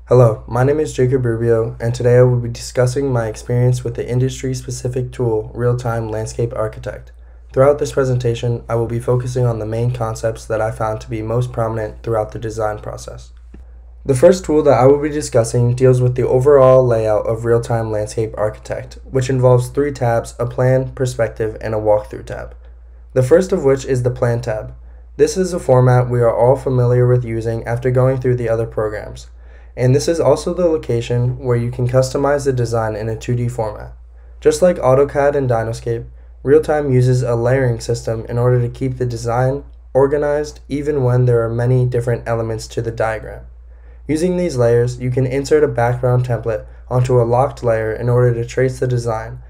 Hello, my name is Jacob Rubio, and today I will be discussing my experience with the industry-specific tool, Realtime Landscape Architect. Throughout this presentation, I will be focusing on the main concepts that I found to be most prominent throughout the design process. The first tool that I will be discussing deals with the overall layout of Realtime Landscape Architect, which involves 3 tabs, a plan, perspective, and a walkthrough tab. The first of which is the Plan tab. This is a format we are all familiar with using after going through the other programs. And this is also the location where you can customize the design in a 2D format. Just like AutoCAD and Dynoscape, Realtime uses a layering system in order to keep the design organized even when there are many different elements to the diagram. Using these layers, you can insert a background template onto a locked layer in order to trace the design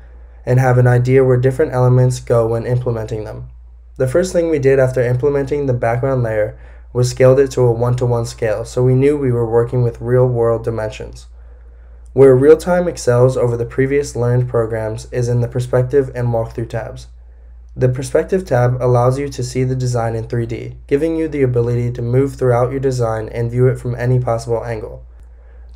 and have an idea where different elements go when implementing them. The first thing we did after implementing the background layer was scaled it to a 1:1 scale, so we knew we were working with real-world dimensions. Where Realtime excels over the previous learned programs is in the Perspective and Walkthrough tabs. The Perspective tab allows you to see the design in 3D, giving you the ability to move throughout your design and view it from any possible angle.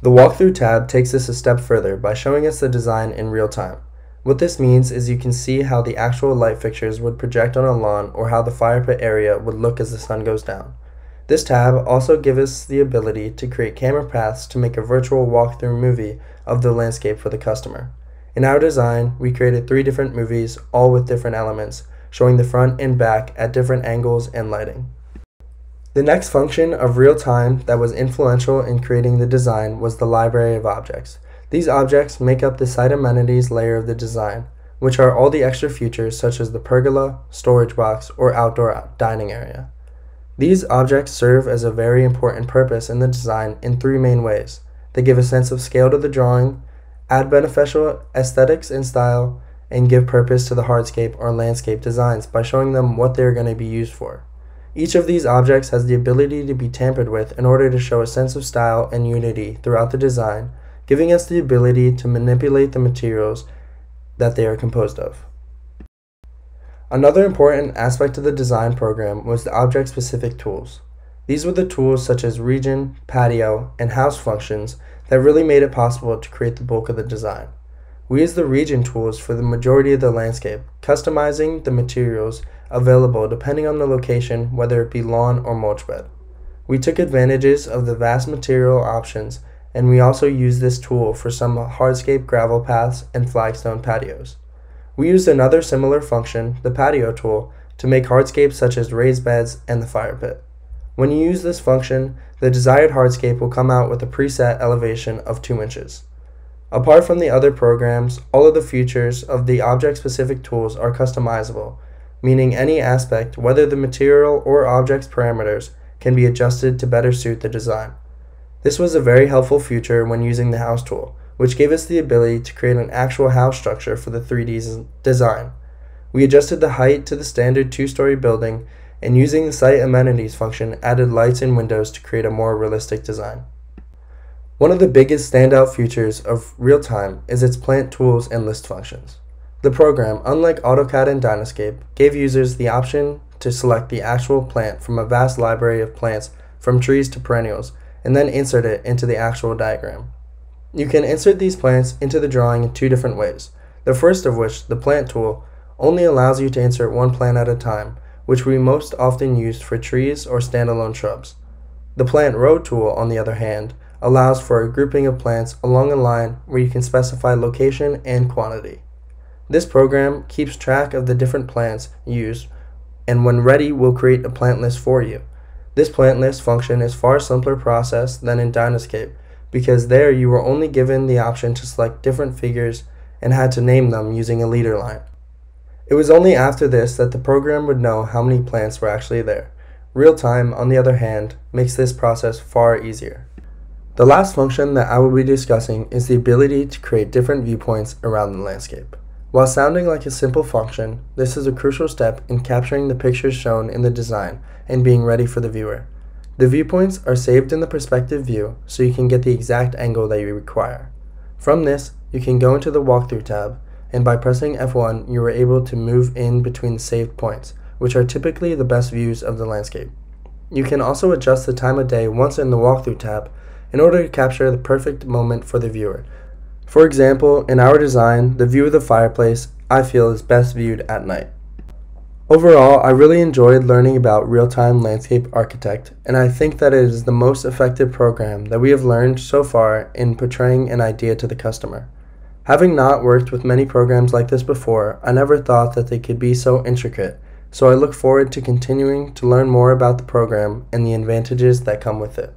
The Walkthrough tab takes this a step further by showing us the design in real time. What this means is you can see how the actual light fixtures would project on a lawn or how the fire pit area would look as the sun goes down. This tab also gives us the ability to create camera paths to make a virtual walkthrough movie of the landscape for the customer. In our design, we created 3 different movies, all with different elements, showing the front and back at different angles and lighting. The next function of Realtime that was influential in creating the design was the library of objects. These objects make up the site amenities layer of the design, which are all the extra features such as the pergola, storage box, or outdoor dining area. These objects serve as a very important purpose in the design in 3 main ways. They give a sense of scale to the drawing, add beneficial aesthetics and style, and give purpose to the hardscape or landscape designs by showing them what they are going to be used for. Each of these objects has the ability to be tampered with in order to show a sense of style and unity throughout the design, giving us the ability to manipulate the materials that they are composed of. Another important aspect of the design program was the object-specific tools. These were the tools such as region, patio, and house functions that really made it possible to create the bulk of the design. We used the region tools for the majority of the landscape, customizing the materials available depending on the location, whether it be lawn or mulch bed. We took advantages of the vast material options, and we also used this tool for some hardscape gravel paths and flagstone patios. We used another similar function, the patio tool, to make hardscapes such as raised beds and the fire pit. When you use this function, the desired hardscape will come out with a preset elevation of 2 inches. Apart from the other programs, all of the features of the object-specific tools are customizable, meaning any aspect, whether the material or object's parameters, can be adjusted to better suit the design. This was a very helpful feature when using the house tool, which gave us the ability to create an actual house structure for the 3D design. We adjusted the height to the standard 2-story building, and using the site amenities function added lights and windows to create a more realistic design. One of the biggest standout features of Realtime is its plant tools and list functions. The program, unlike AutoCAD and Dynoscape, gave users the option to select the actual plant from a vast library of plants from trees to perennials, and then insert it into the actual diagram. You can insert these plants into the drawing in 2 different ways. The first of which, the plant tool, only allows you to insert 1 plant at a time, which we most often used for trees or standalone shrubs. The plant row tool, on the other hand, allows for a grouping of plants along a line where you can specify location and quantity. This program keeps track of the different plants used, and when ready will create a plant list for you. This plant list function is far simpler process than in Dynoscape, because there you were only given the option to select different figures and had to name them using a leader line. It was only after this that the program would know how many plants were actually there. Realtime, on the other hand, makes this process far easier. The last function that I will be discussing is the ability to create different viewpoints around the landscape. While sounding like a simple function, this is a crucial step in capturing the pictures shown in the design and being ready for the viewer. The viewpoints are saved in the perspective view so you can get the exact angle that you require. From this, you can go into the Walkthrough tab, and by pressing F1 you are able to move in between the saved points, which are typically the best views of the landscape. You can also adjust the time of day once in the Walkthrough tab in order to capture the perfect moment for the viewer. For example, in our design, the view of the fireplace I feel is best viewed at night. Overall, I really enjoyed learning about Realtime Landscape Architect, and I think that it is the most effective program that we have learned so far in portraying an idea to the customer. Having not worked with many programs like this before, I never thought that they could be so intricate, so I look forward to continuing to learn more about the program and the advantages that come with it.